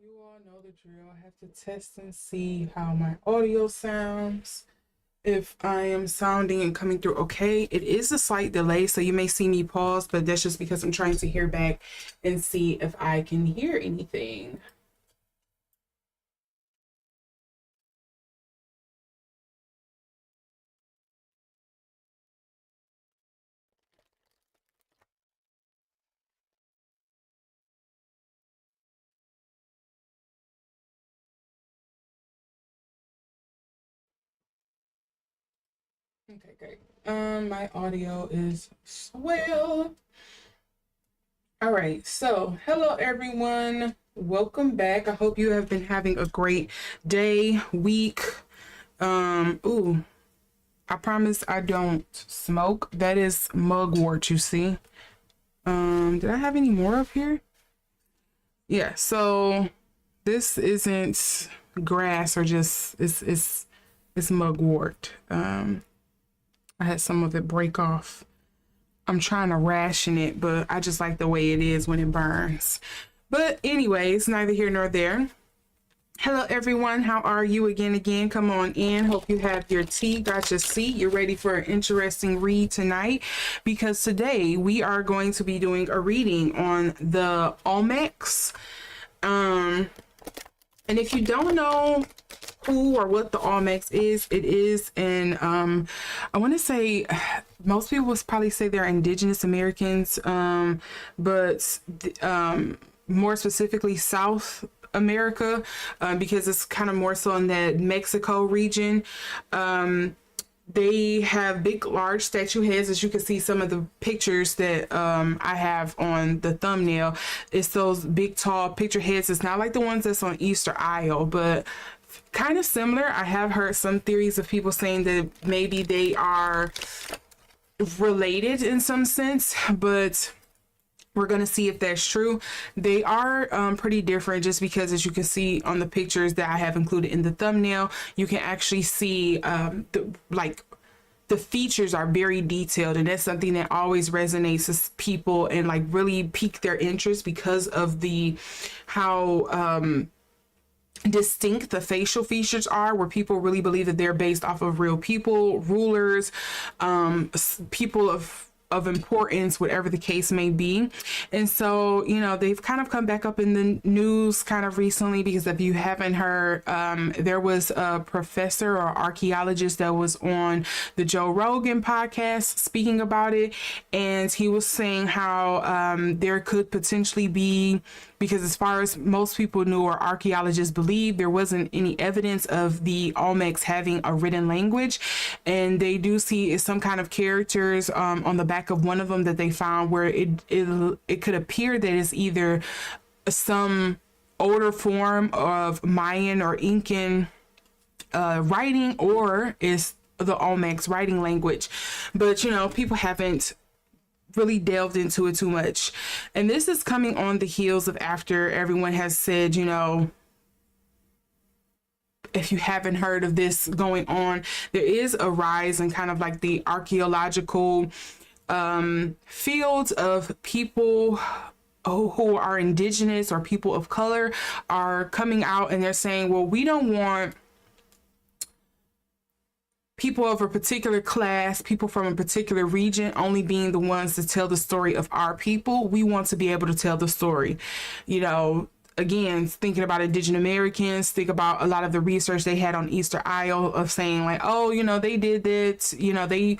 You all know the drill. I have to test and see how my audio sounds. If I am sounding and coming through okay. It is a slight delay, so you may see me pause, but that's just because I'm trying to hear back and see if I can hear anything. Okay, great. My audio is swell. All right, so hello everyone. Welcome back. I hope you have been having a great day, week. Ooh, I promise I don't smoke. That is mugwort, you see. Did I have any more up here? Yeah, so this isn't grass or just it's mugwort. I had some of it break off. I'm trying to ration it, but I just like the way it is when it burns. But anyways, neither here nor there. Hello everyone, how are you again? Come on in. Hope you have your tea, got your seat. You're ready for an interesting read tonight, because today we are going to be doing a reading on the Olmecs. And if you don't know who or what the Olmecs is, it is an I want to say most people would probably say they're indigenous Americans, but more specifically South America, because it's kind of more so in that Mexico region. They have big, large statue heads, as you can see some of the pictures that I have on the thumbnail. It's those big, tall picture heads. It's not like the ones that's on Easter Isle, but kind of similar. I have heard some theories of people saying that maybe they are related in some sense, but we're going to see if that's true. They are pretty different, just because, as you can see on the pictures that I have included in the thumbnail, you can actually see the features are very detailed, and that's something that always resonates with people and like really pique their interest because of the how distinct the facial features are, where people really believe that they're based off of real people, rulers, people of importance, whatever the case may be. And so, you know, they've kind of come back up in the news kind of recently, because if you haven't heard, there was a professor or archaeologist that was on the Joe Rogan podcast speaking about it. And he was saying how there could potentially be, because as far as most people knew or archaeologists believe, there wasn't any evidence of the Olmecs having a written language. And they do see some kind of characters on the back of one of them that they found, where it could appear that it's either some older form of Mayan or Incan writing, or is the Olmecs writing language. But, you know, people haven't really delved into it too much. And this is coming on the heels of after everyone has said, you know, if you haven't heard of this going on, there is a rise in kind of like the archaeological fields of people who are indigenous or people of color are coming out, and they're saying, well, we don't want people of a particular class, people from a particular region only being the ones to tell the story of our people. We want to be able to tell the story. You know, again, thinking about indigenous Americans, think about a lot of the research they had on Easter Isle of saying like, oh, you know, they did that, you know, they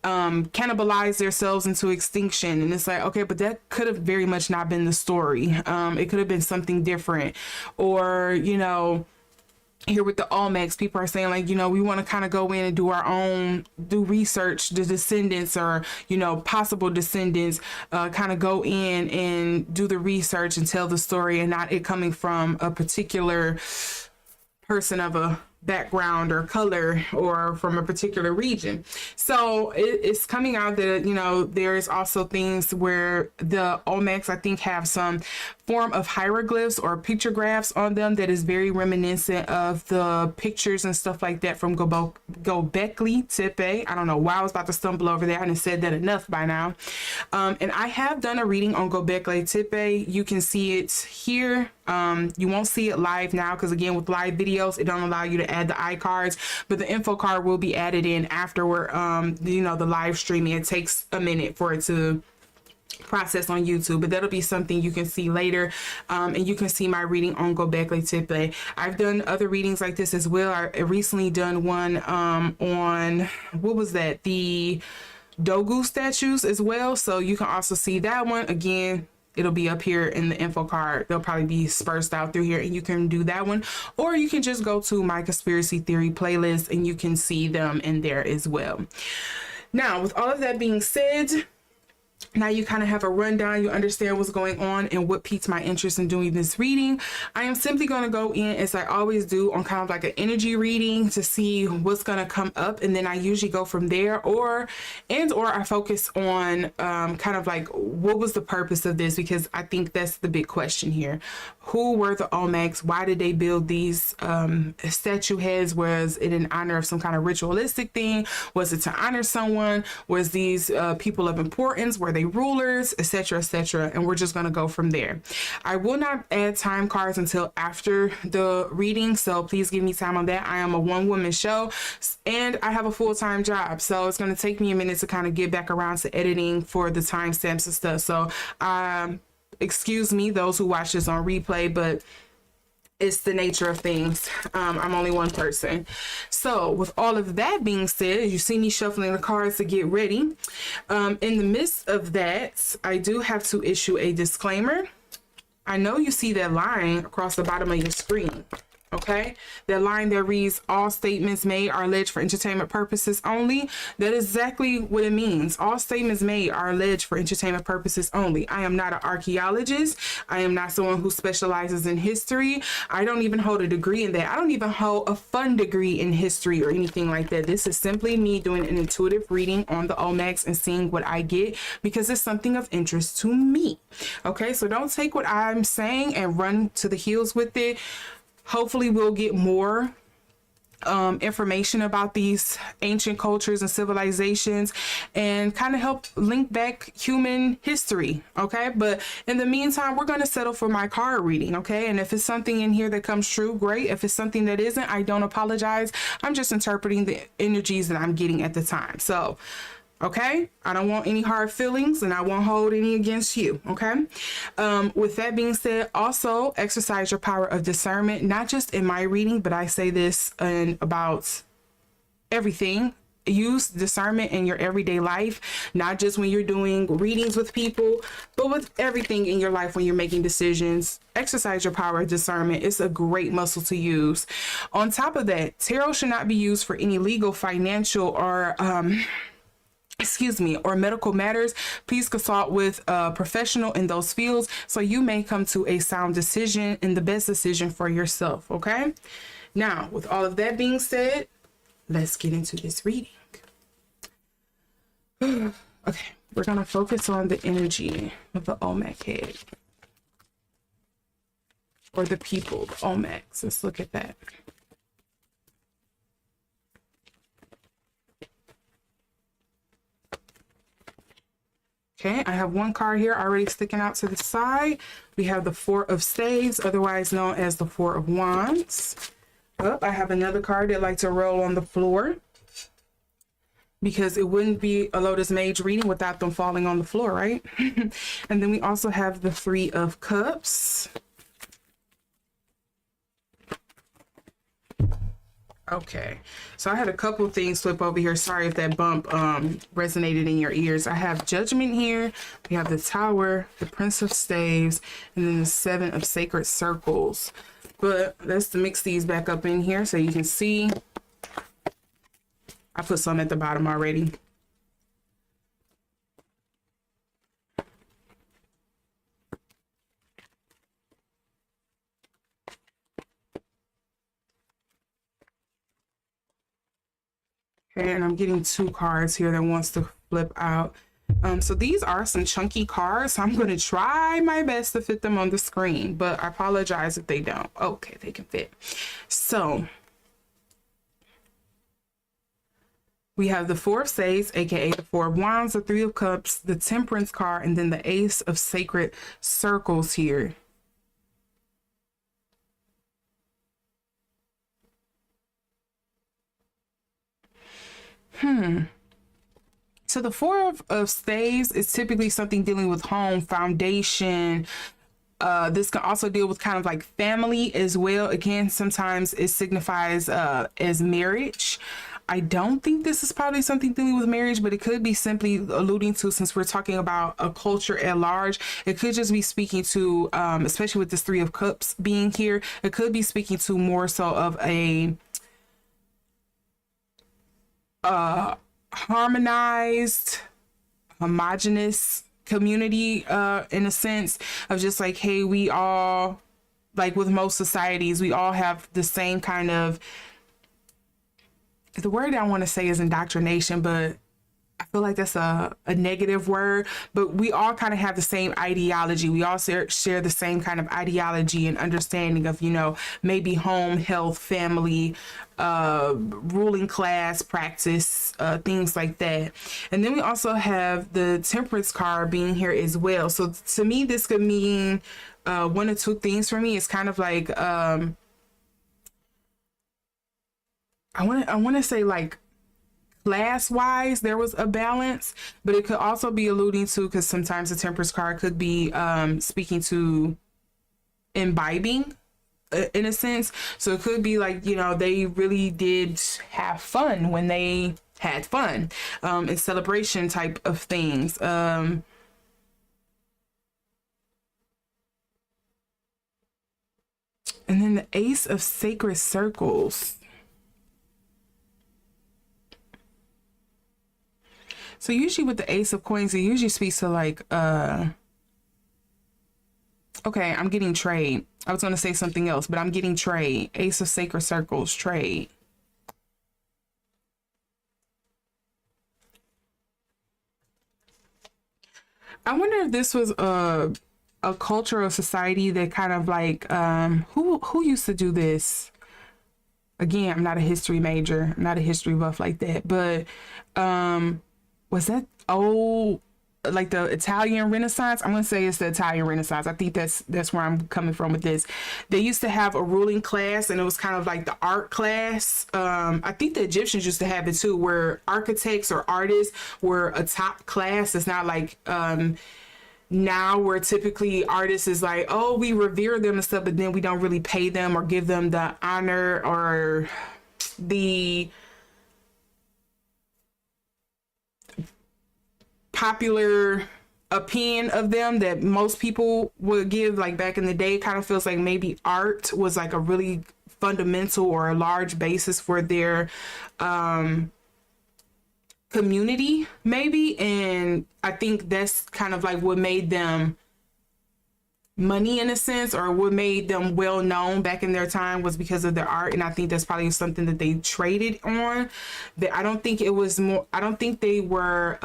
cannibalized themselves into extinction. And it's like, okay, but that could have very much not been the story. It could have been something different. Or, you know, here with the Olmecs, people are saying like, you know, we want to kind of go in and do research, the descendants or, you know, possible descendants, kind of go in and do the research and tell the story, and not it coming from a particular person of a background or color or from a particular region. So it's coming out that, you know, there's also things where the Olmecs, I think, have some form of hieroglyphs or pictographs on them that is very reminiscent of the pictures and stuff like that from Gobekli Tepe. I don't know why I was about to stumble over there. I hadn't said that enough by now. And I have done a reading on Gobekli Tepe. You can see it here. You won't see it live now because, again, with live videos, it don't allow you to add the iCards, but the info card will be added in afterward. You know, the live streaming, it takes a minute for it to process on YouTube, but that'll be something you can see later. And you can see my reading on Gobekli Tepe. I've done other readings like this as well. I recently done one on, what was that, the Dogu statues as well, so you can also see that one. Again, it'll be up here in the info card. They'll probably be dispersed out through here, and you can do that one, or you can just go to my conspiracy theory playlist and you can see them in there as well. Now, with all of that being said, now you kind of have a rundown, you understand what's going on and what piqued my interest in doing this reading. I am simply going to go in, as I always do, on kind of like an energy reading to see what's going to come up, and then I usually go from there, or I focus on kind of like what was the purpose of this, because I think that's the big question here. Who were the Olmecs? Why did they build these statue heads? Was it in honor of some kind of ritualistic thing? Was it to honor someone? Was these people of importance? Were they rulers, etc., etc.? And we're just going to go from there. I will not add time cards until after the reading, so please give me time on that. I am a one-woman show and I have a full-time job, so it's going to take me a minute to kind of get back around to editing for the timestamps and stuff. So excuse me, those who watch this on replay, but it's the nature of things. I'm only one person. So with all of that being said, you see me shuffling the cards to get ready. In the midst of that, I do have to issue a disclaimer. I know you see that line across the bottom of your screen. Okay, that line that reads, all statements made are alleged for entertainment purposes only. That is exactly what it means. All statements made are alleged for entertainment purposes only. I am not an archaeologist. I am not someone who specializes in history. I don't even hold a degree in that. I don't even hold a fun degree in history or anything like that. This is simply me doing an intuitive reading on the Olmecs and seeing what I get, because it's something of interest to me. Okay, so don't take what I'm saying and run to the hills with it. Hopefully we'll get more information about these ancient cultures and civilizations and kind of help link back human history. Okay, but in the meantime, we're going to settle for my card reading. Okay, and if it's something in here that comes true, great. If it's something that isn't, I don't apologize. I'm just interpreting the energies that I'm getting at the time. So okay, I don't want any hard feelings and I won't hold any against you. Okay, with that being said, also exercise your power of discernment, not just in my reading, but I say this in about everything. Use discernment in your everyday life, not just when you're doing readings with people, but with everything in your life when you're making decisions. Exercise your power of discernment. It's a great muscle to use. On top of that, tarot should not be used for any legal, financial, or or medical matters. Please consult with a professional in those fields so you may come to a sound decision and the best decision for yourself. Okay, now with all of that being said, let's get into this reading. Okay, we're gonna focus on the energy of the Olmec head, or the people, the Olmecs. Let's look at that. Okay, I have one card here already sticking out to the side. We have the Four of Staves, otherwise known as the Four of Wands. Oh, I have another card that like to roll on the floor, because it wouldn't be a Lotus Mage reading without them falling on the floor, right? And then we also have the Three of Cups. Okay, so I had a couple things flip over here. Sorry if that bump resonated in your ears. I have Judgment here. We have the Tower, the Prince of Staves, and then the Seven of Sacred Circles. But let's mix these back up in here so you can see. I put some at the bottom already. Okay, and I'm getting two cards here that wants to flip out. So these are some chunky cards. So I'm going to try my best to fit them on the screen, but I apologize if they don't. Okay, they can fit. So we have the Four of Spades, aka the Four of Wands, the Three of Cups, the Temperance card, and then the Ace of Sacred Circles here. So the Four of Spades is typically something dealing with home, foundation. This can also deal with kind of like family as well. Again, sometimes it signifies as marriage. I don't think this is probably something dealing with marriage, but it could be simply alluding to, since we're talking about a culture at large, it could just be speaking to, especially with this Three of Cups being here, it could be speaking to more so of a harmonized, homogenous community, in a sense of just like, hey, we all, like with most societies, we all have the same kind of, the word I want to say is indoctrination, but I feel like that's a negative word, but we all kind of have the same ideology. We all share the same kind of ideology and understanding of, you know, maybe home, health, family, ruling class, practice, things like that. And then we also have the Temperance card being here as well. So to me, this could mean one or two things for me. It's kind of like, I want to say like class wise there was a balance, but it could also be alluding to, because sometimes the Temperance card could be speaking to imbibing in a sense. So it could be like, you know, they really did have fun when they had fun, and celebration type of things. And then the Ace of Sacred Circles. So usually with the Ace of Coins, it usually speaks to like, okay, I'm getting trade. I was going to say something else, but I'm getting trade. Ace of Sacred Circles, trade. I wonder if this was a culture or society that kind of like, who used to do this? Again, I'm not a history major, I'm not a history buff like that, but was that old, like the Italian Renaissance? I'm gonna say it's the Italian Renaissance. I think that's where I'm coming from with this. They used to have a ruling class, and it was kind of like the art class. I think the Egyptians used to have it too, where architects or artists were a top class. It's not like now where typically artists is like, oh, we revere them and stuff, but then we don't really pay them or give them the honor or the popular opinion of them that most people would give. Like back in the day, it kind of feels like maybe art was like a really fundamental or a large basis for their community maybe, and I think that's kind of like what made them money in a sense, or what made them well known back in their time, was because of their art. And I think that's probably something that they traded on. That I don't think it was more, I don't think they were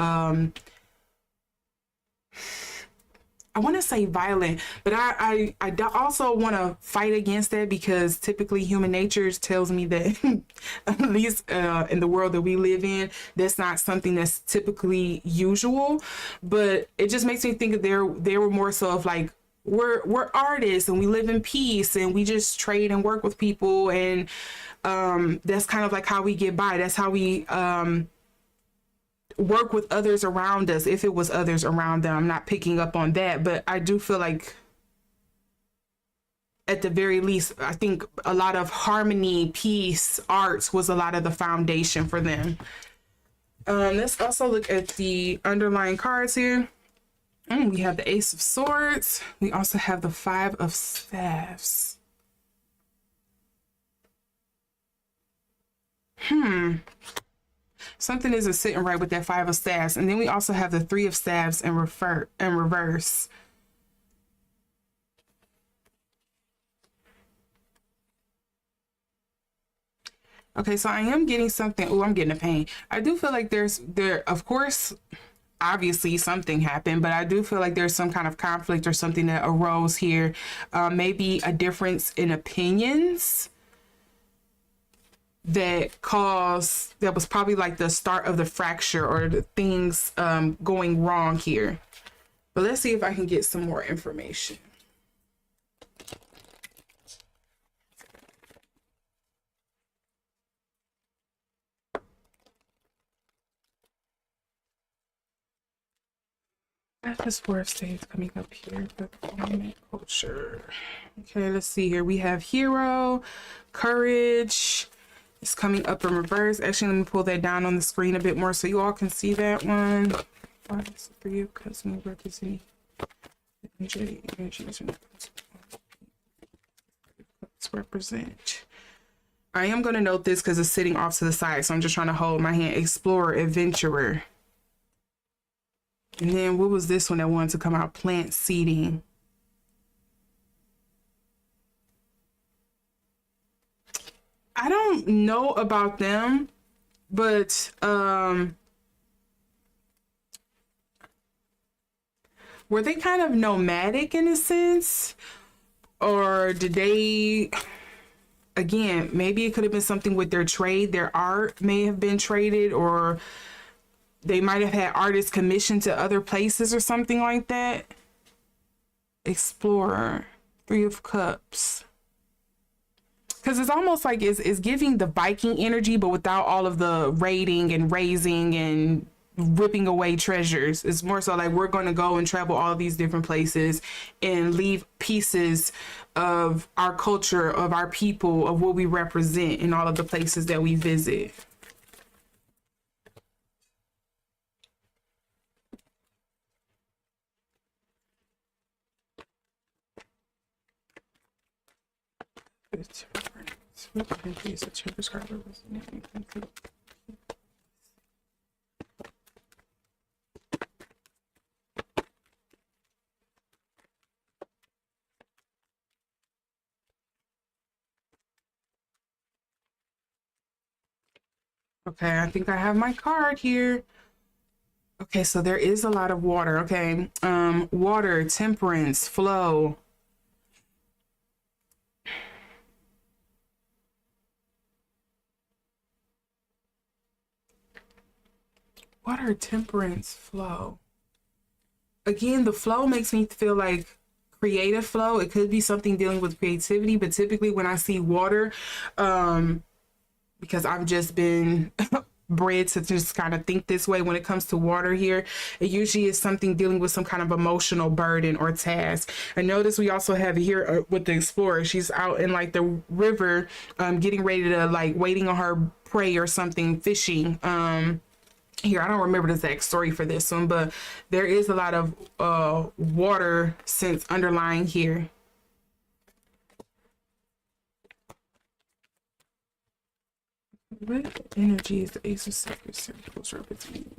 I want to say violent, but I also want to fight against that, because typically human nature tells me that at least in the world that we live in, that's not something that's typically usual. But it just makes me think that they were more so of like, we're artists and we live in peace and we just trade and work with people, and that's kind of like how we get by. That's how we work with others around us, if it was others around them. I'm not picking up on that, but I do feel like at the very least, I think a lot of harmony, peace, arts was a lot of the foundation for them. Let's also look at the underlying cards here. We have the Ace of Swords. We also have the Five of Staffs. Something isn't sitting right with that Five of Staffs. And then we also have the Three of Staffs in reverse. Okay, so I am getting something. Oh, I'm getting a pain. I do feel like there, of course, obviously something happened, but I do feel like there's some kind of conflict or something that arose here. Maybe a difference in opinions that was probably like the start of the fracture or the things going wrong here. But let's see if I can get some more information. That's four states coming up here. The Olmec culture. Okay, let's see here. We have hero, courage. It's coming up in reverse. Actually, let me pull that down on the screen a bit more so you all can see that one. Why is it for you? Because we represent energies. Let's represent. I am going to note this because it's sitting off to the side, so I'm just trying to hold my hand. Explorer, adventurer. And then what was this one that wanted to come out? Plant seeding. I don't know about them, but were they kind of nomadic in a sense? Or did they, again, maybe it could have been something with their trade, their art may have been traded, or they might have had artists commissioned to other places or something like that. Explorer, Three of Cups. Because it's almost like it's giving the Viking energy, but without all of the raiding and raising and ripping away treasures. It's more so like we're going to go and travel all these different places and leave pieces of our culture, of our people, of what we represent in all of the places that we visit. Okay, I think I have my card here. Okay, so there is a lot of water. Okay, water, temperance, flow. Water, temperance, flow. Again, the flow makes me feel like creative flow. It could be something dealing with creativity, but typically when I see water, because I've just been bred to just kind of think this way when it comes to water here, it usually is something dealing with some kind of emotional burden or task. I notice we also have here with the explorer, she's out in like the river, getting ready to like waiting on her prey or something, fishing. Here, I don't remember the exact story for this one, but there is a lot of water sense underlying here. What energy is the Ace of Sacred Circles representing?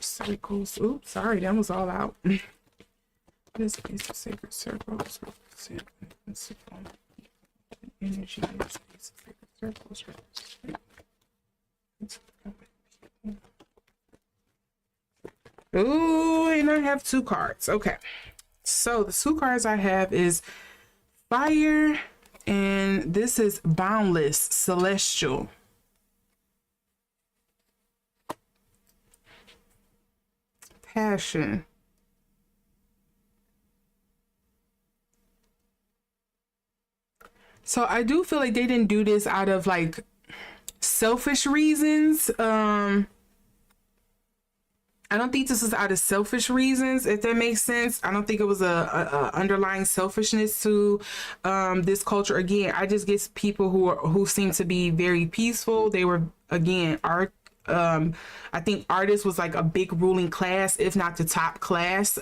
Circles. Oops, sorry, that was all out. This Ace of Sacred Circles represent energy is Ace of Sacred Circles represent. Ooh, and I have two cards. Okay, so the two cards I have is Fire, and this is Boundless, Celestial. Passion. So I do feel like they didn't do this out of like selfish reasons. I don't think this is out of selfish reasons, if that makes sense. I don't think it was a underlying selfishness to this culture. Again, I just get people who seem to be very peaceful. They were, again, I think artists was like a big ruling class, if not the top class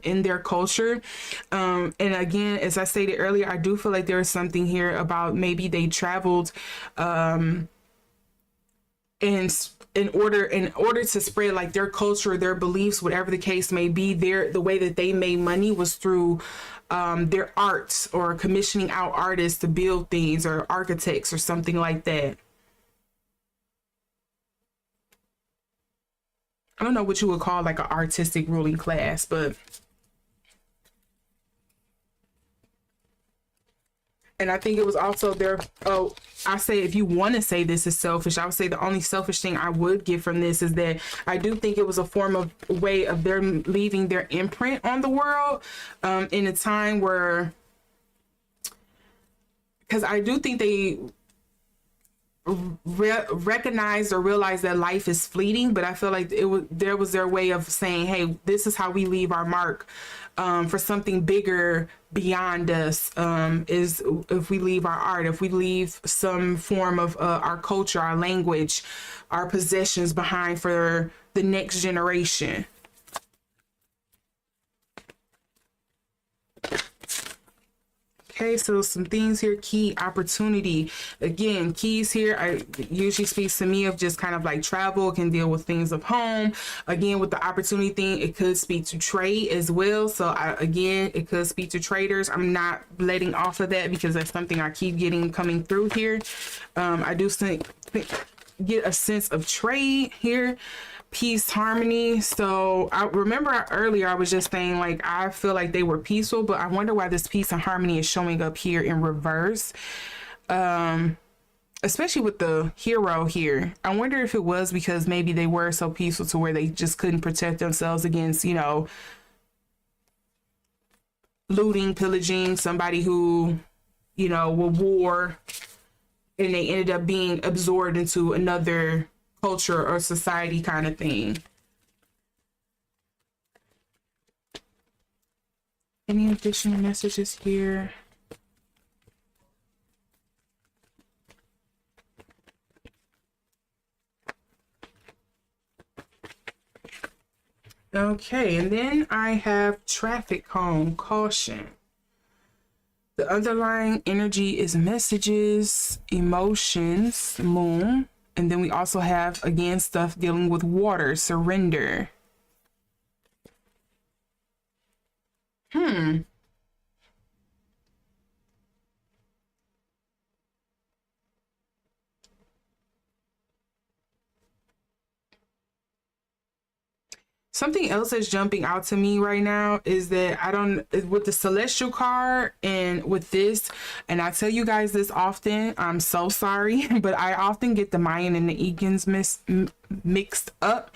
in their culture. And again, as I stated earlier, I do feel like there is something here about maybe they traveled and in order to spread like their culture, their beliefs, whatever the case may be, the way that they made money was through their arts, or commissioning out artists to build things, or architects or something like that. I don't know what you would call like an artistic ruling class, but and I think it was also their, oh, I say if you want to say this is selfish, I would say the only selfish thing I would get from this is that I do think it was a form of way of their leaving their imprint on the world in a time where, because I do think they recognized or realized that life is fleeting, but I feel like there was their way of saying, hey, this is how we leave our mark for something bigger beyond us, is if we leave our art, if we leave some form of our culture, our language, our possessions behind for the next generation. Okay, so some things here. Key opportunity. Again, keys here, I usually speaks to me of just kind of like travel, can deal with things of home. Again, with the opportunity thing, it could speak to trade as well. So again, it could speak to traders. I'm not letting off of that because that's something I keep getting coming through here. I do get a sense of trade here. Peace, harmony. So I remember earlier I was just saying like I feel like they were peaceful, but I wonder why this peace and harmony is showing up here in reverse, especially with the hero here. I wonder if it was because maybe they were so peaceful to where they just couldn't protect themselves against, you know, looting, pillaging, somebody who, you know, will war, and they ended up being absorbed into another culture or society kind of thing. Any additional messages here? Okay, and then I have traffic cone, caution. The underlying energy is messages, emotions, moon. And then we also have, again, stuff dealing with water, surrender. Something else that's jumping out to me right now is that I don't, with the celestial card and with this, and I tell you guys this often, I'm so sorry, but I often get the Mayan and the Incans mixed up.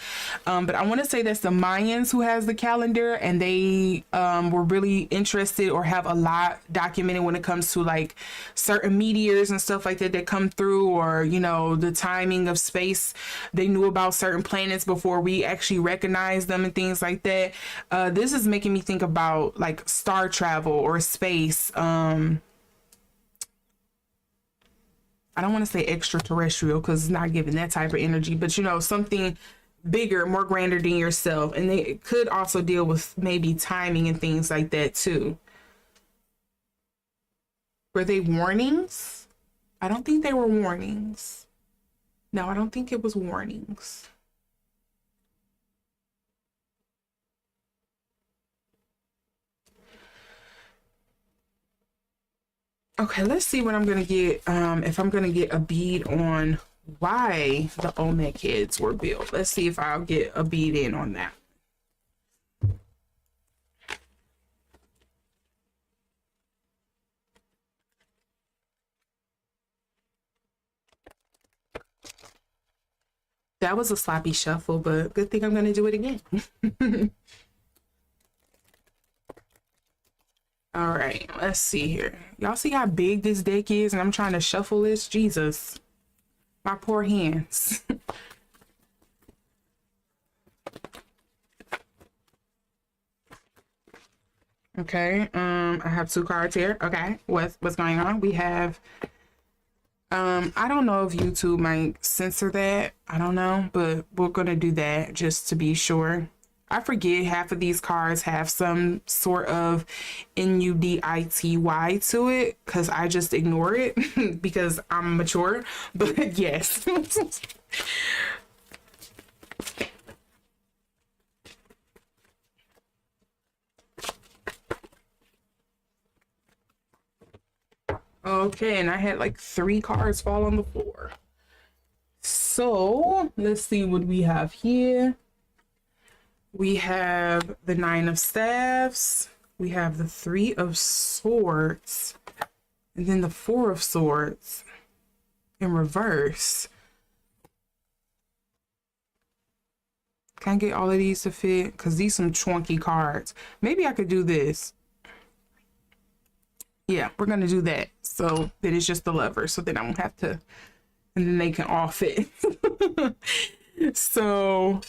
But I want to say that's the Mayans who has the calendar, and they were really interested or have a lot documented when it comes to like certain meteors and stuff like that that come through, or, you know, the timing of space. They knew about certain planets before we actually recognized them and things like that. This is making me think about like star travel or space. I don't want to say extraterrestrial because it's not giving that type of energy, but, you know, something bigger, more grander than yourself. And they could also deal with maybe timing and things like that too. Were they warnings? I don't think they were warnings. No, I don't think it was warnings. Okay, let's see what I'm gonna get. If I'm gonna get a bead on why the Olmec heads were built. Let's see if I'll get a bead in on that. That was a sloppy shuffle, but good thing I'm gonna do it again. All right, let's see here. Y'all see how big this deck is, and I'm trying to shuffle this? Jesus, my poor hands. Okay, I have two cards here. Okay, what's going on? We have, I don't know if YouTube might censor that. I don't know, but we're gonna do that just to be sure. I forget half of these cards have some sort of NUDITY to it because I just ignore it because I'm mature. But yes. Okay, and I had like 3 cards fall on the floor. So let's see what we have here. We have the 9 of Staves. We have the 3 of Swords. And then the 4 of Swords in reverse. Can I get all of these to fit? Because these some chunky cards. Maybe I could do this. Yeah, we're going to do that. So that it's just the Lover. So then I won't have to, and then they can all fit. So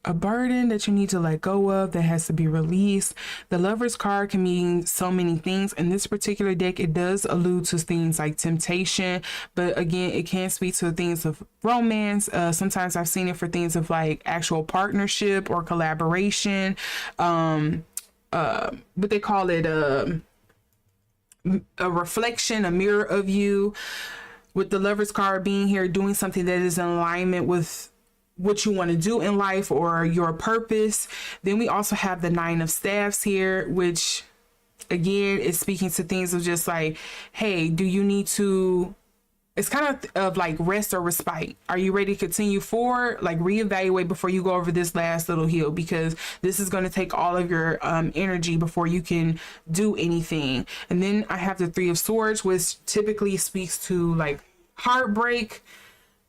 a burden that you need to let go of that has to be released. The Lover's card can mean so many things. In this particular deck, it does allude to things like temptation, but again, it can speak to things of romance. Sometimes I've seen it for things of like actual partnership or collaboration. What they call it, a reflection, a mirror of you. With the Lover's card being here, doing something that is in alignment with what you want to do in life or your purpose. Then we also have the 9 of Staves here, which again is speaking to things of just like, hey, do you need to, it's kind of like rest or respite. Are you ready to continue forward? Like reevaluate before you go over this last little hill, because this is going to take all of your energy before you can do anything. And then I have the 3 of Swords, which typically speaks to like heartbreak.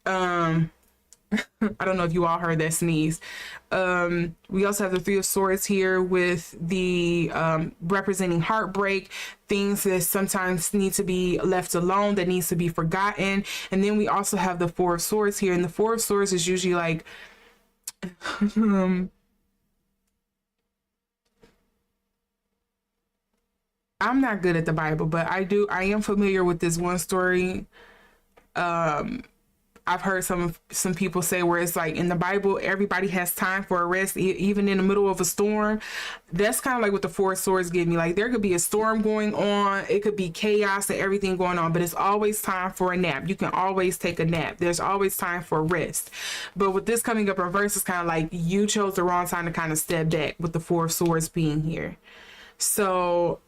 I don't know if you all heard that sneeze. We also have the 3 of Swords here with the representing heartbreak, things that sometimes need to be left alone, that needs to be forgotten. And then we also have the 4 of Swords here, and the 4 of Swords is usually like I'm not good at the Bible, but I am familiar with this one story. I've heard some people say where it's like in the Bible, everybody has time for a rest, even in the middle of a storm. That's kind of like what the 4 of Swords give me. Like there could be a storm going on, it could be chaos and everything going on, but it's always time for a nap. You can always take a nap. There's always time for rest. But with this coming up in reverse, it's kind of like you chose the wrong time to kind of step back with the 4 of Swords being here. So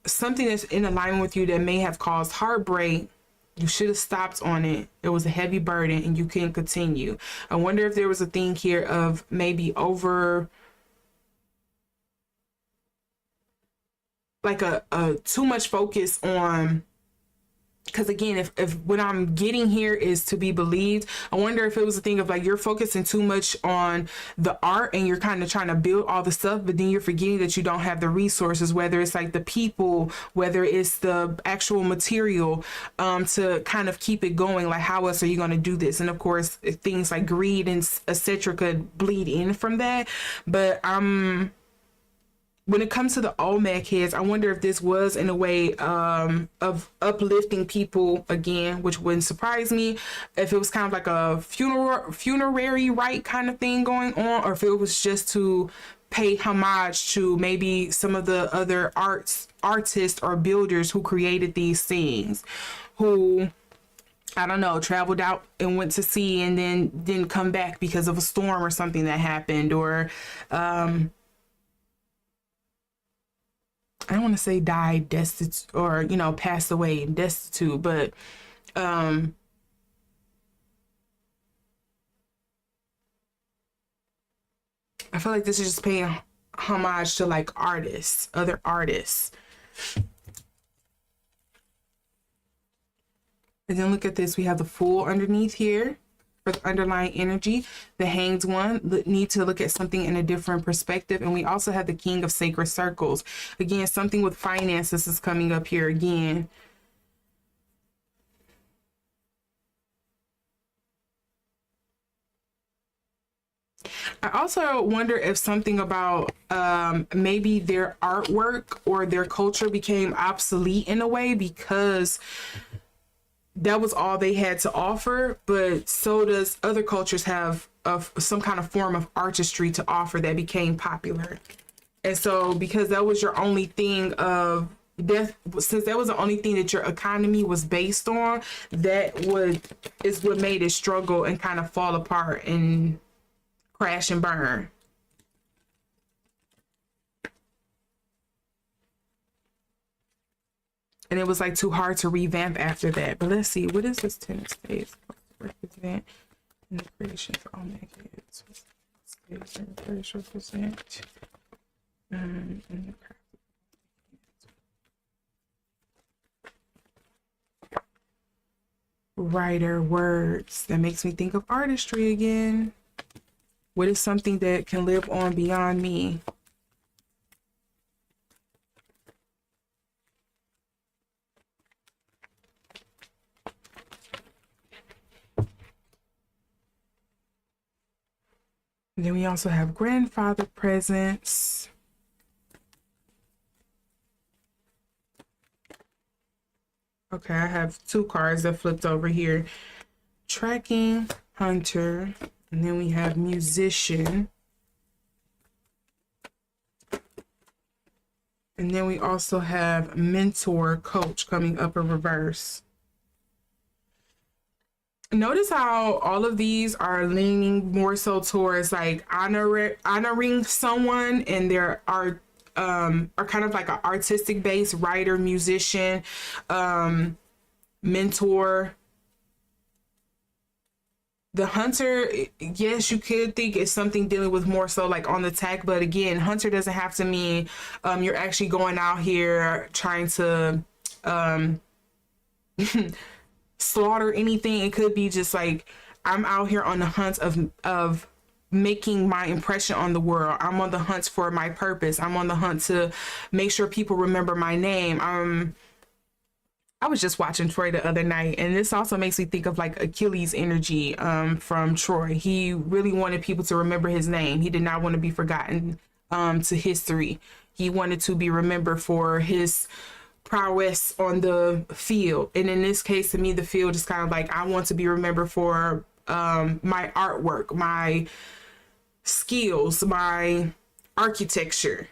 something that's in alignment with you that may have caused heartbreak, you should have stopped on it. It was a heavy burden and you can't continue. I wonder if there was a thing here of maybe over like a too much focus on, because again, if what I'm getting here is to be believed, I wonder if it was a thing of like you're focusing too much on the art and you're kind of trying to build all the stuff, but then you're forgetting that you don't have the resources, whether it's like the people, whether it's the actual material, to kind of keep it going. Like how else are you going to do this? And of course, things like greed and etc. could bleed in from that. But when it comes to the Olmec heads, I wonder if this was in a way of uplifting people again, which wouldn't surprise me. If it was kind of like a funerary rite kind of thing going on, or if it was just to pay homage to maybe some of the other artists or builders who created these things, who, I don't know, traveled out and went to sea and then didn't come back because of a storm or something that happened, or I don't want to say died destitute or, you know, passed away destitute, but I feel like this is just paying homage to like artists, other artists. And then look at this, we have the Fool underneath here for the underlying energy. The Hanged One, need to look at something in a different perspective. And we also have the King of Sacred Circles. Again, something with finances is coming up here again. I also wonder if something about maybe their artwork or their culture became obsolete in a way because that was all they had to offer, but so does other cultures have some kind of form of artistry to offer that became popular. And so because that was your only thing of that, since that was the only thing that your economy was based on, is what made it struggle and kind of fall apart and crash and burn. And it was like too hard to revamp after that. But let's see, what is this 10 states supposed to represent in the creation for Olmec heads? States represent in the writer words. That makes me think of artistry again. What is something that can live on beyond me? And then we also have grandfather presence. Okay, I have two cards that flipped over here. Tracking, hunter, and then we have musician. And then we also have mentor, coach coming up in reverse. Notice how all of these are leaning more so towards like honoring someone, and there are kind of like an artistic base, writer, musician, mentor. The hunter, yes, you could think it's something dealing with more so like on the tech, but again, hunter doesn't have to mean you're actually going out here trying to slaughter anything. It could be just like, I'm out here on the hunt of making my impression on the world. I'm on the hunt for my purpose. I'm on the hunt to make sure people remember my name. I was just watching Troy the other night, and this also makes me think of like Achilles' energy from Troy. He really wanted people to remember his name. He did not want to be forgotten to history. He wanted to be remembered for his prowess on the field. And in this case, to me, the field is kind of like, I want to be remembered for my artwork, my skills, my architecture.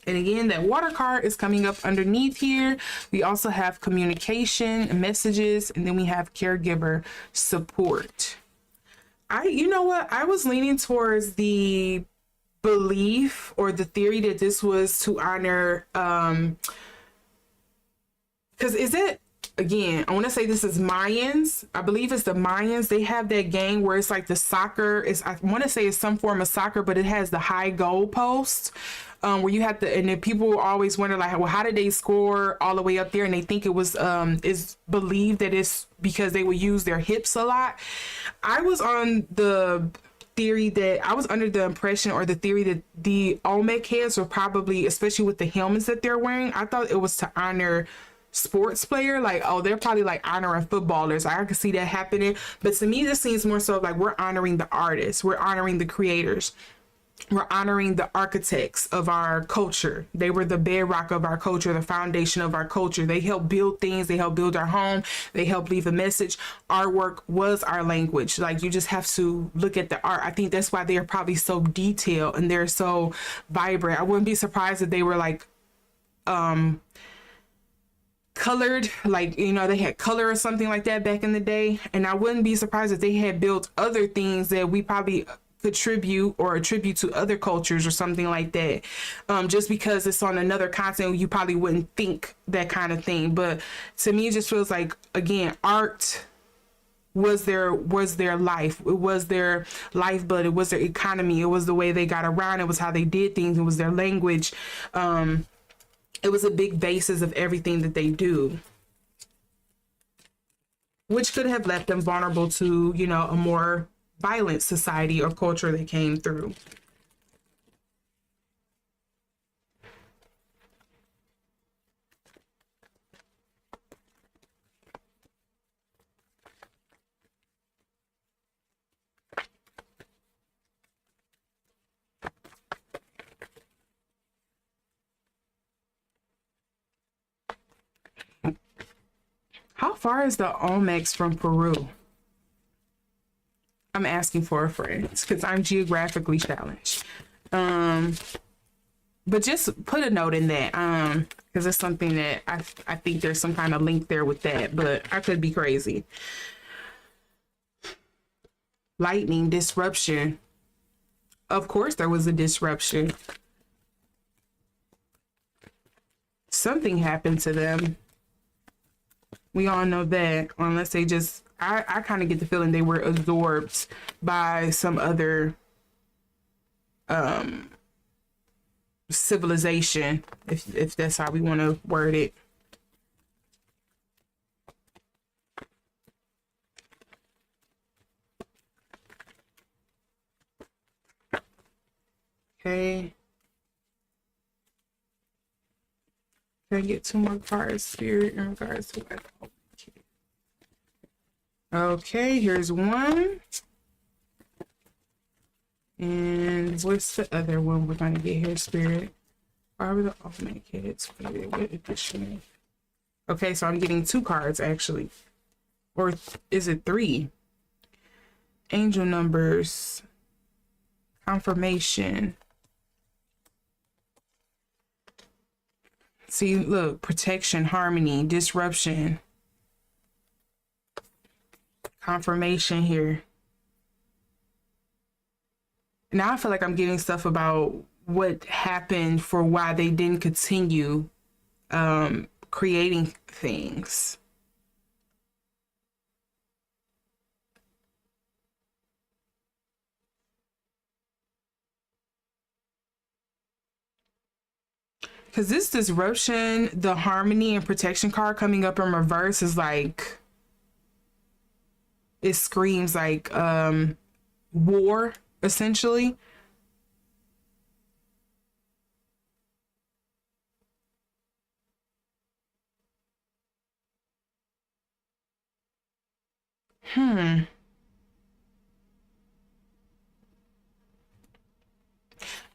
And again, that water card is coming up underneath here. We also have communication, messages, and then we have caregiver support. You know what? I was leaning towards the belief or the theory that this was to honor, because is it, again, I want to say this is Mayans. I believe it's the Mayans. They have that game where it's like the soccer is, I want to say it's some form of soccer, but it has the high goal post. Where you have to, and then people always wonder like, well, how did they score all the way up there? And they think it was is believed that it's because they would use their hips a lot. I was on the theory that I was under the impression or the theory that the Olmec heads were probably, especially with the helmets that they're wearing, I thought it was to honor sports player, like, oh, they're probably like honoring footballers. I could see that happening, but to me this seems more so like we're honoring the artists, we're honoring the creators, we're honoring the architects of our culture. They were the bedrock of our culture, the foundation of our culture. They helped build things. They helped build our home. They helped leave a message. Artwork was our language. Like, you just have to look at the art. I think that's why they are probably so detailed and they're so vibrant. I wouldn't be surprised if they were like colored, like, you know, they had color or something like that back in the day. And I wouldn't be surprised if they had built other things that we probably attribute to other cultures or something like that. Just because it's on another continent, you probably wouldn't think that kind of thing. But to me, it just feels like, again, art was their life. It was their lifeblood. It was their economy. It was the way they got around. It was how they did things. It was their language. It was a big basis of everything that they do, which could have left them vulnerable to, you know, a more violent society or culture they came through. How far is the Olmecs from Peru? I'm asking for a friend because I'm geographically challenged. But just put a note in that, because it's something that I think there's some kind of link there with that, but I could be crazy. Lightning disruption. Of course there was a disruption. Something happened to them. We all know that, unless they just, I kind of get the feeling they were absorbed by some other civilization, if that's how we want to word it. Okay. Can I get 2 more cards, Spirit, in regards to what? Okay, here's one. And what's the other one we're gonna get here, Spirit? Why were the Olmec heads? What edition? Okay, so I'm getting 2 cards actually. Or is it 3? Angel numbers. Confirmation. See, look, protection, harmony, disruption. Confirmation here. Now I feel like I'm getting stuff about what happened for why they didn't continue creating things. Because this disruption, the harmony and protection card coming up in reverse is like, it screams like war, essentially.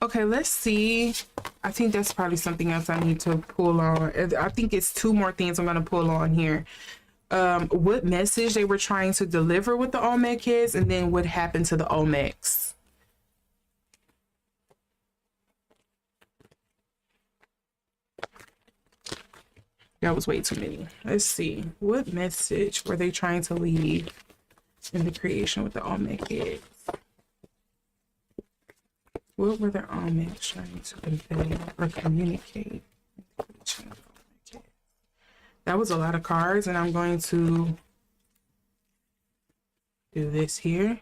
Okay, let's see. I think that's probably something else I need to pull on. I think it's 2 more things I'm going to pull on here. What message they were trying to deliver with the Olmec kids, and then what happened to the Olmecs. That was way too many. Let's see. What message were they trying to leave in the creation with the Olmec kids? What were the Olmecs trying to convey or communicate? That was a lot of cards, and I'm going to do this here.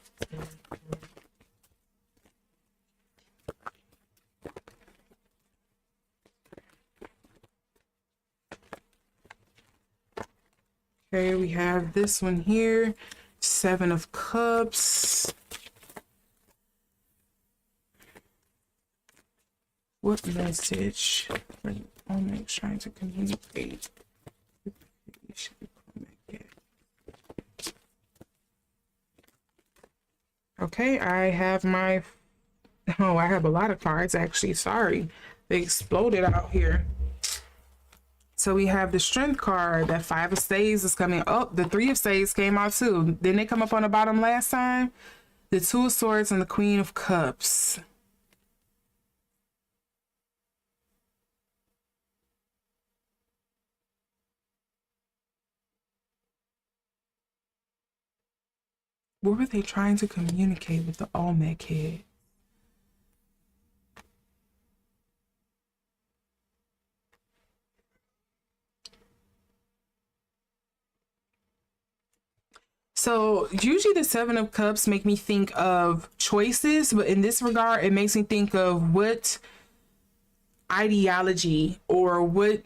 Okay, we have this one here, 7 of Cups. What message are the Olmecs trying to communicate? Okay, I have my, oh, I have a lot of cards actually, sorry. They exploded out here. So we have the Strength card, that 5 of Spades is coming. Oh, the 3 of Spades came out too. Didn't they come up on the bottom last time? The 2 of Swords and the Queen of Cups. What were they trying to communicate with the Olmec head? So usually the 7 of Cups make me think of choices, but in this regard, it makes me think of what ideology or what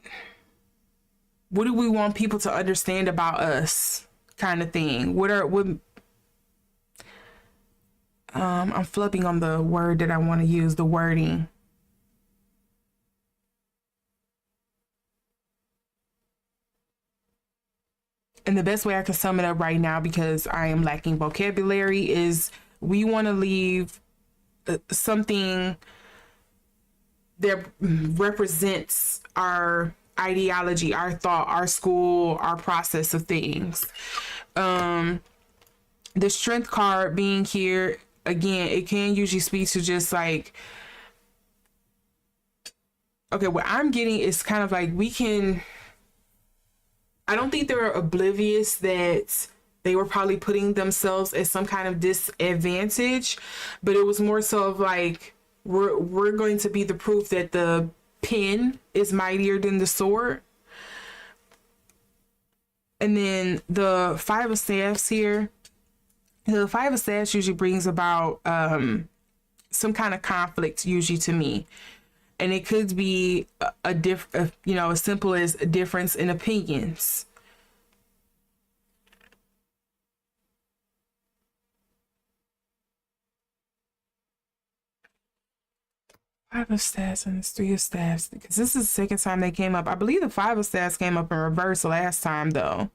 do we want people to understand about us, kind of thing. I'm flipping on the word that I want to use, the wording. And the best way I can sum it up right now, because I am lacking vocabulary, is we want to leave something that represents our ideology, our thought, our school, our process of things. The Strength card being here, again, it can usually speak to just like Okay, what I'm getting is kind of like we can, I don't think they're oblivious that they were probably putting themselves at some kind of disadvantage, but it was more so of like we're going to be the proof that the pen is mightier than the sword. And then the Five of Staffs here, the Five of Staffs usually brings about some kind of conflict usually to me. And it could be as simple as a difference in opinions. Five of Staffs and Three of Staffs, because this is the second time they came up. I believe the Five of Staffs came up in reverse last time, though.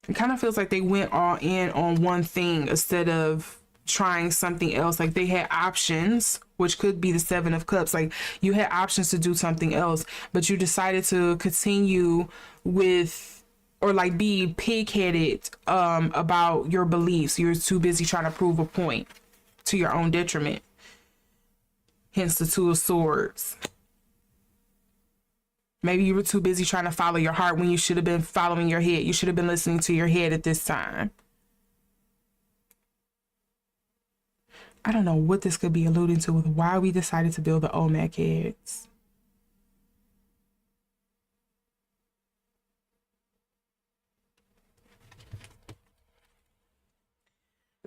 It kind of feels like they went all in on one thing instead of trying something else. Like they had options, which could be the Seven of Cups. Like you had options to do something else, but you decided to continue with, or like be pig-headed about your beliefs. You're too busy trying to prove a point to your own detriment. Hence the Two of Swords. Maybe you were too busy trying to follow your heart when you should have been following your head. You should have been listening to your head at this time. I don't know what this could be alluding to with why we decided to build the Olmec heads.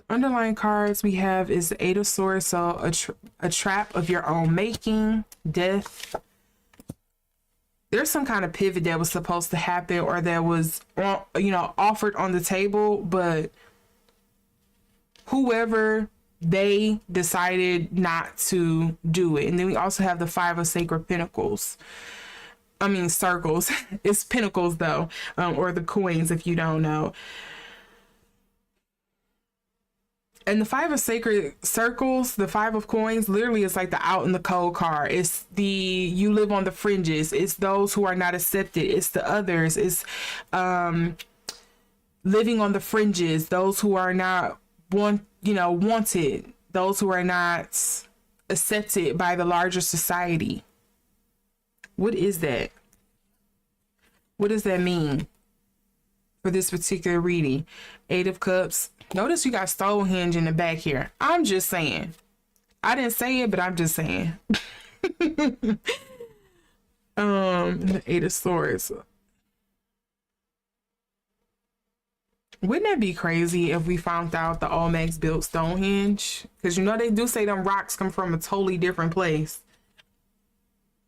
Underlying cards we have is the Eight of Swords, so a trap of your own making, death. There's some kind of pivot that was supposed to happen or that was, offered on the table, but whoever, they decided not to do it. And then we also have the Five of Sacred Pentacles. I mean, circles. It's pentacles, though, or the coins, if you don't know. And the Five of Sacred Circles, the Five of Coins, literally is like the out in the cold card. It's the, you live on the fringes. It's those who are not accepted. It's the others. It's living on the fringes. Those who are not wanted. Those who are not accepted by the larger society. What is that? What does that mean for this particular reading? Eight of Cups. Notice you got Stonehenge in the back here. I'm just saying. I didn't say it, but I'm just saying. The Eight of Swords. Wouldn't that be crazy if we found out the Olmecs built Stonehenge? Because they do say them rocks come from a totally different place.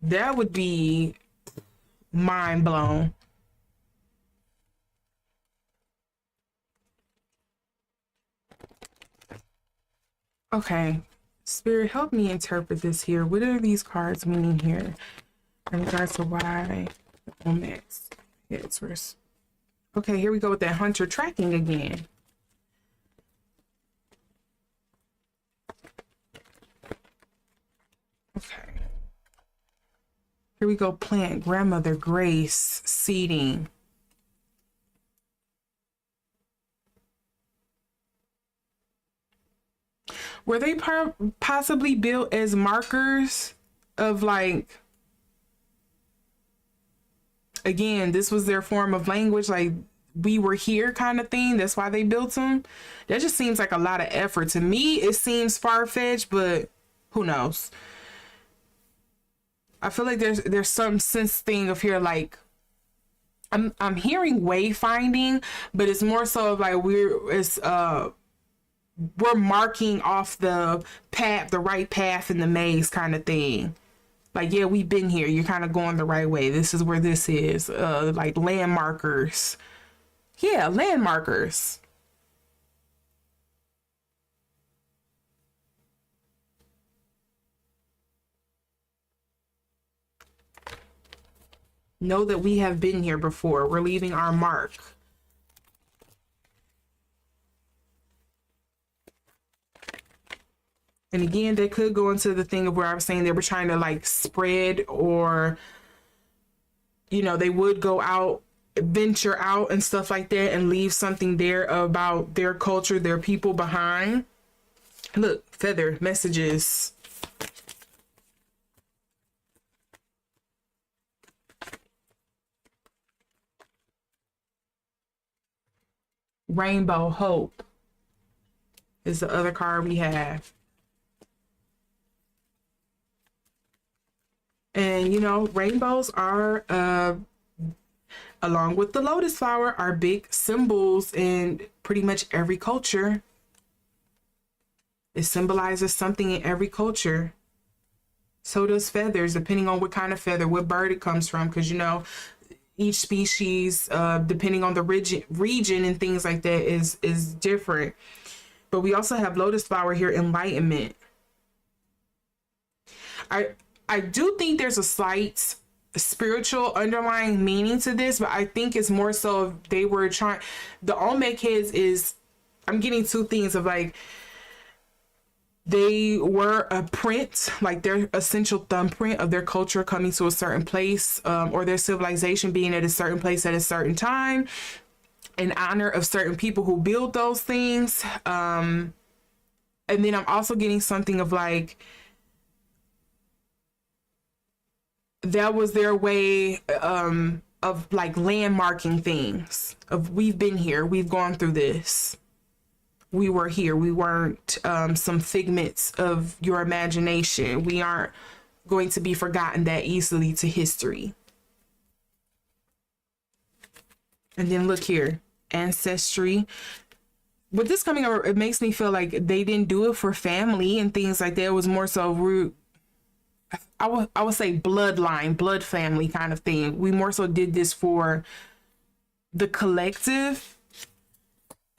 That would be mind blown. Okay, Spirit, help me interpret this here. What are these cards meaning here in regards to why the Olmecs? Okay, here we go with that hunter tracking again. Okay. Here we go, plant, grandmother, grace, seeding. Were they possibly built as markers of like, again, this was their form of language, like we were here kind of thing. That's why they built them. That just seems like a lot of effort. To me, it seems far-fetched, but who knows? I feel like there's some sense thing of here, like I'm hearing wayfinding, but it's more so of like we're marking off the path, the right path in the maze kind of thing. Like, yeah, we've been here. You're kind of going the right way. This is where this is. Like landmarkers. Yeah, landmarkers. Know that we have been here before. We're leaving our mark. And again, they could go into the thing of where I was saying they were trying to like spread, or, they would go out venture out and stuff like that and leave something there about their culture, their people behind. Look, feather messages. Rainbow hope is the other card we have. And you know, rainbows are along with the lotus flower are big symbols in pretty much every culture. It symbolizes something in every culture. So does feathers, depending on what kind of feather, what bird it comes from, because you know, each species, depending on the region and things like that, is different. But we also have lotus flower here, enlightenment. I do think there's a slight spiritual underlying meaning to this, but I think it's more so they were trying. The Olmec heads is, I'm getting two things of like, they were a print, like their essential thumbprint of their culture coming to a certain place, or their civilization being at a certain place at a certain time, in honor of certain people who build those things. And then I'm also getting something of like, that was their way of like landmarking things, of we've been here, we've gone through this. We were here. We weren't some figments of your imagination. We aren't going to be forgotten that easily to history. And then look here, ancestry. With this coming over, it makes me feel like they didn't do it for family and things like that. It was more so root. I would say bloodline, blood family kind of thing. We more so did this for the collective.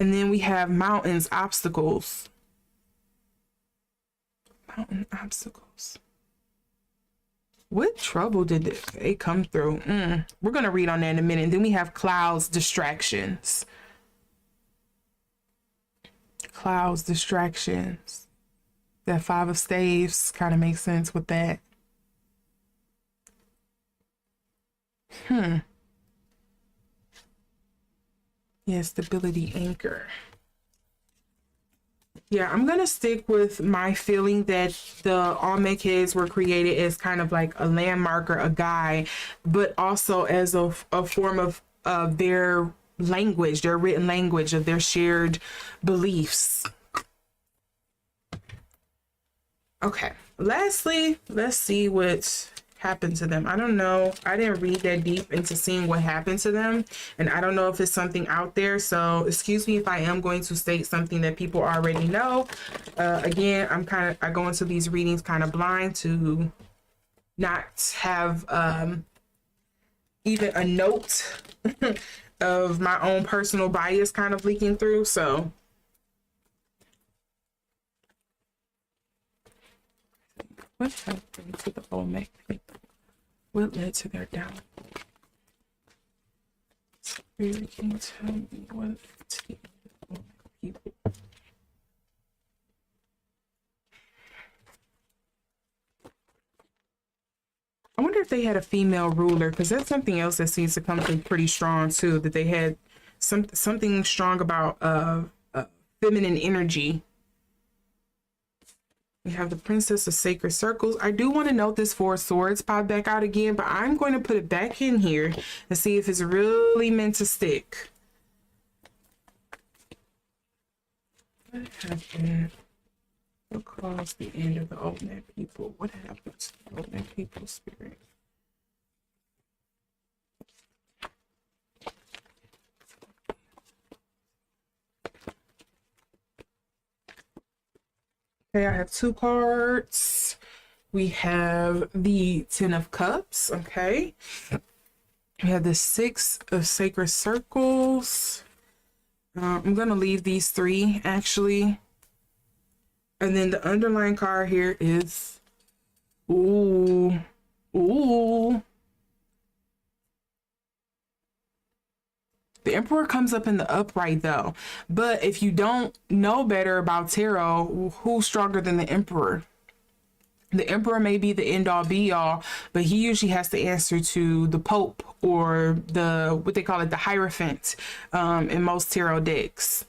And then we have mountains, obstacles. Mountain obstacles. What trouble did they come through? We're going to read on that in a minute. And then we have clouds, distractions. Clouds, distractions. That 5 of staves kind of makes sense with that. Yeah, stability, anchor. Yeah, I'm going to stick with my feeling that the Olmec heads were created as kind of like a landmarker, a guide, but also as a form of their language, their written language, of their shared beliefs. Okay, lastly, let's see what happened to them. I don't know. I didn't read that deep into seeing what happened to them, and I don't know if it's something out there, so excuse me if I am going to state something that people already know. Again, I go into these readings kind of blind to not have even a note of my own personal bias kind of leaking through. So what happened to the Olmec people? What led to their downfall? Spirit, can you tell me what to the Olmec people? I wonder if they had a female ruler, because that's something else that seems to come through pretty strong too, that they had something strong about feminine energy. We have the Princess of Sacred Circles. I do want to note this 4 of Swords pop back out again, but I'm going to put it back in here and see if it's really meant to stick. What happened? What caused the end of the Olmec people? What happened to the Olmec people spirit? Okay, I have 2 cards. We have the 10 of Cups, okay. We have the 6 of Sacred Circles. I'm going to leave these 3, actually. And then the underlying card here is, ooh. The Emperor comes up in the upright though. But if you don't know better about tarot, who's stronger than the Emperor? The emperor may be the end all be all, but he usually has to answer to the pope or the what they call it, the hierophant, in most tarot decks.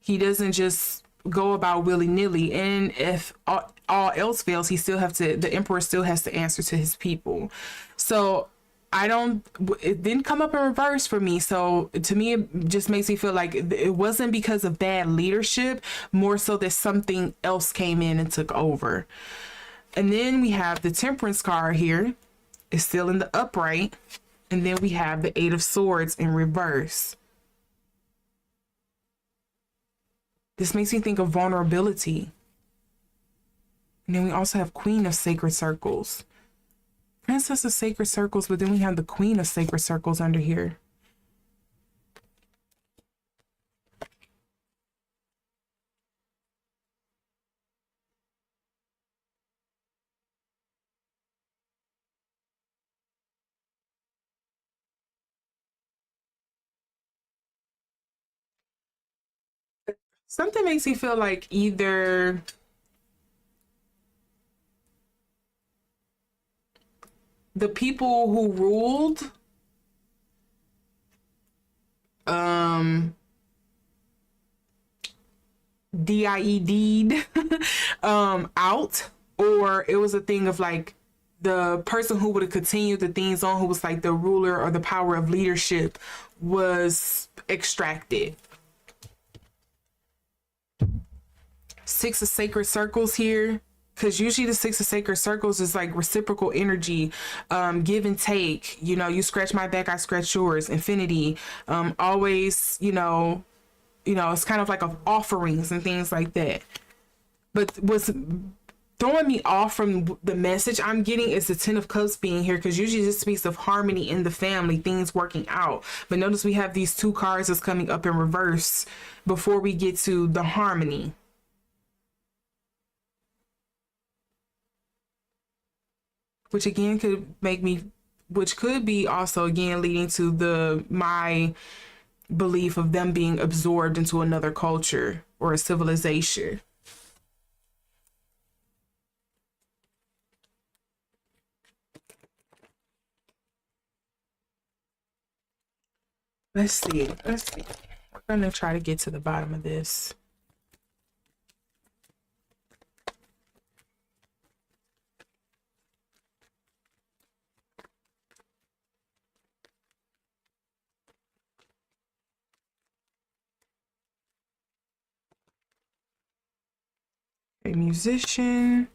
He doesn't just go about willy nilly, and if all else fails, he still have to. The emperor still has to answer to his people. So I don't. It didn't come up in reverse for me. So to me, it just makes me feel like it wasn't because of bad leadership, more so that something else came in and took over. And then we have the Temperance card here. It's still in the upright. And then we have the Eight of Swords in reverse. This makes me think of vulnerability. And then we also have Queen of Sacred Circles. Princess of Sacred Circles, but then we have the Queen of Sacred Circles under here. Something makes me feel like either the people who ruled DIED'd out, or it was a thing of like the person who would have continued the things on, who was like the ruler or the power of leadership, was extracted. Six of Sacred Circles here, because usually the Six of Sacred Circles is like reciprocal energy, give and take. You know, you scratch my back, I scratch yours. Infinity, always. It's kind of like of offerings and things like that. But what's throwing me off from the message I'm getting is the Ten of Cups being here, because usually this speaks of harmony in the family, things working out. But notice we have these two cards that's coming up in reverse before we get to the harmony. Which again which could be also again leading to my belief of them being absorbed into another culture or a civilization. Let's see. We're gonna try to get to the bottom of this. A musician.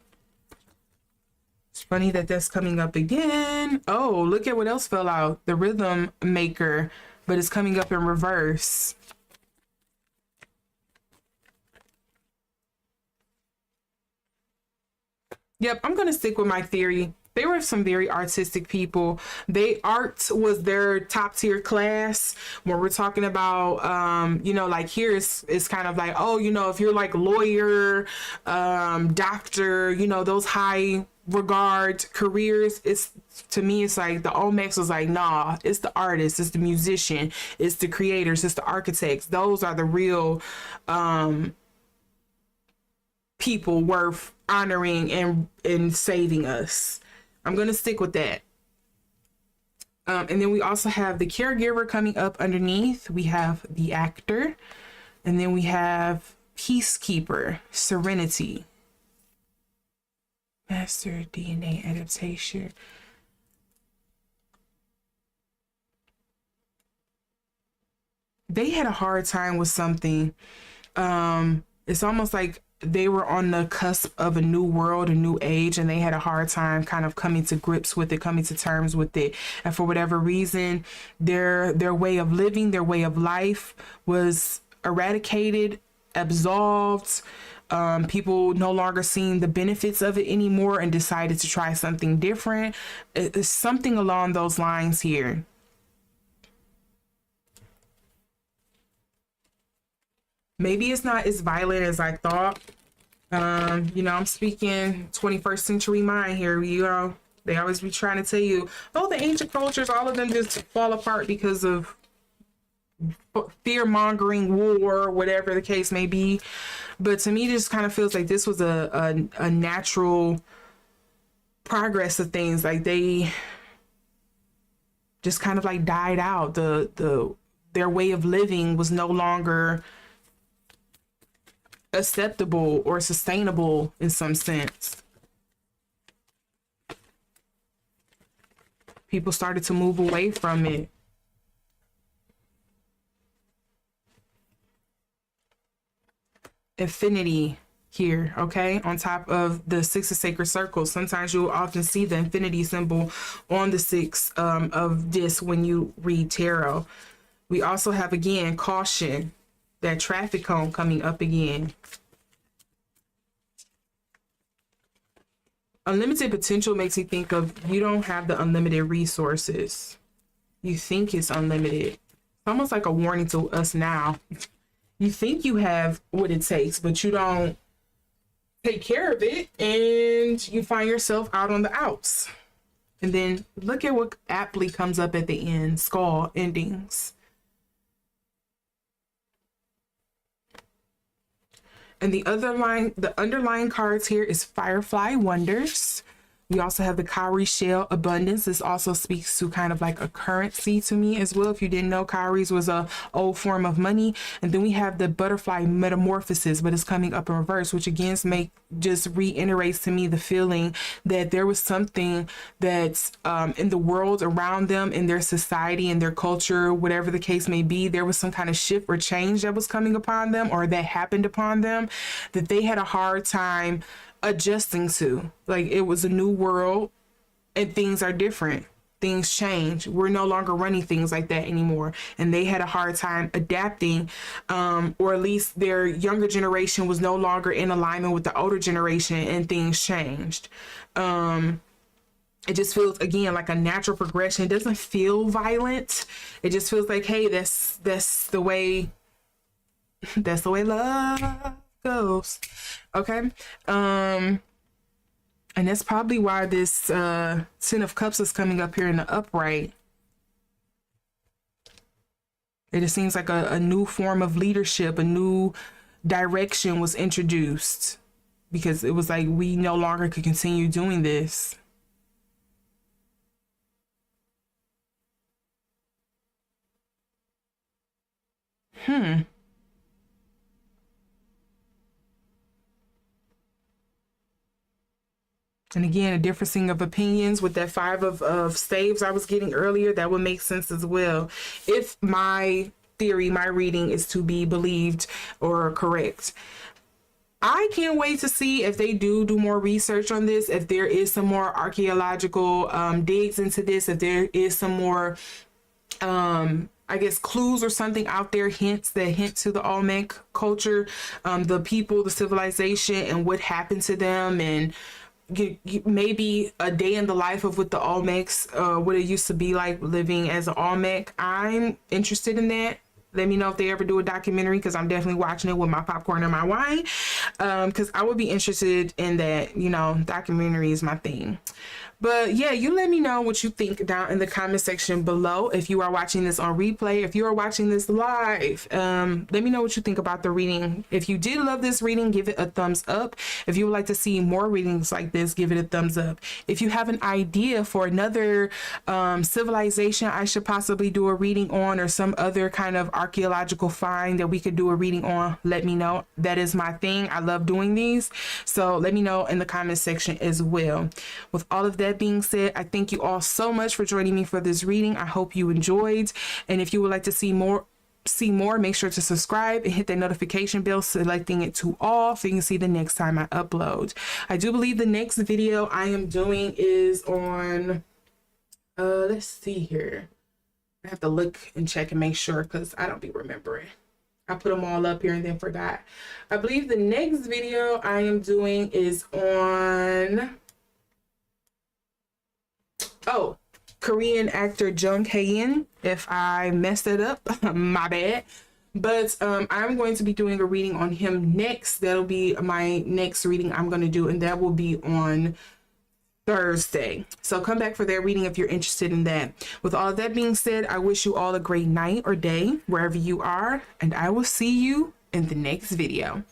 It's funny that that's coming up again. Oh, look at what else fell out. The rhythm maker, but it's coming up in reverse. Yep, I'm going to stick with my theory. They were some very artistic people. Art was their top tier class. When we're talking about, like here it's kind of like, oh, if you're like lawyer, doctor, those high regard careers, to me it's like the Olmecs was like, nah, it's the artist, it's the musician, it's the creators, it's the architects. Those are the real people worth honoring and saving us. I'm going to stick with that. And then we also have the caregiver coming up underneath. We have the actor. And then we have peacekeeper, serenity. Master DNA adaptation. They had a hard time with something. It's almost like they were on the cusp of a new world, a new age, and they had a hard time kind of coming to grips with it, coming to terms with it. And for whatever reason, their way of living, their way of life was eradicated, absolved. People no longer seeing the benefits of it anymore and decided to try something different. It's something along those lines here. Maybe it's not as violent as I thought. I'm speaking 21st century mind here. They always be trying to tell you, oh, the ancient cultures, all of them just fall apart because of fear-mongering, war, whatever the case may be. But to me, this kind of feels like this was a natural progress of things. Like they just kind of like died out. Their way of living was no longer acceptable or sustainable in some sense. People started to move away from it. Infinity here, okay, on top of the six of sacred circles. Sometimes you'll often see the infinity symbol on the six of discs when you read tarot. We also have, again, caution, that traffic cone coming up again. Unlimited potential makes me think of, you don't have the unlimited resources. You think it's unlimited. It's almost like a warning to us now. You think you have what it takes, but you don't take care of it, and you find yourself out on the outs. And then look at what aptly comes up at the end, skull endings. And the underlying cards here is Firefly Wonders. We also have the cowrie shell abundance. This also speaks to kind of like a currency to me as well. If you didn't know, cowries was a old form of money. And then we have the butterfly metamorphosis, but it's coming up in reverse, which again just reiterates to me the feeling that there was something that's in the world around them, in their society, in their culture, whatever the case may be. There was some kind of shift or change that was coming upon them, or that happened upon them, that they had a hard time adjusting to. Like, it was a new world and things are different. Things change. We're no longer running things like that anymore. And they had a hard time adapting, or at least their younger generation was no longer in alignment with the older generation, and things changed. It just feels, again, like a natural progression. It doesn't feel violent. It just feels like, hey, that's the way love goes. Okay. And that's probably why this Ten of Cups is coming up here in the upright. It just seems like a new form of leadership, a new direction was introduced, because it was like we no longer could continue doing this. And again, a differencing of opinions with that five of staves I was getting earlier, that would make sense as well, if my theory, my reading is to be believed or correct. I can't wait to see if they do more research on this, if there is some more archaeological digs into this, if there is some more I guess clues or something out there, hints that hint to the Olmec culture, the people, the civilization, and what happened to them, and maybe a day in the life of what the Olmecs, what it used to be like living as an Olmec. I'm interested in that. Let me know if they ever do a documentary, because I'm definitely watching it with my popcorn and my wine, because I would be interested in that. You know, documentary is my thing. But yeah, you let me know what you think down in the comment section below. If you are watching this on replay, if you are watching this live, let me know what you think about the reading. If you did love this reading, give it a thumbs up. If you would like to see more readings like this, give it a thumbs up. If you have an idea for another civilization I should possibly do a reading on, or some other kind of archaeological find that we could do a reading on, let me know. That is my thing. I love doing these. So let me know in the comment section as well. With all of that being said, I thank you all so much for joining me for this reading. I hope you enjoyed. And if you would like to see more, make sure to subscribe and hit that notification bell, selecting it to all, so you can see the next time I upload. I do believe the next video I am doing is on, let's see here. I have to look and check and make sure, because I don't be remembering. I put them all up here and then forgot. I believe the next video I am doing is on, Korean actor Jung Hae-in. If I messed it up, my bad. But I'm going to be doing a reading on him next. That'll be my next reading I'm going to do, and that will be on Thursday. So come back for that reading if you're interested in that. With all of that being said, I wish you all a great night or day, wherever you are, and I will see you in the next video.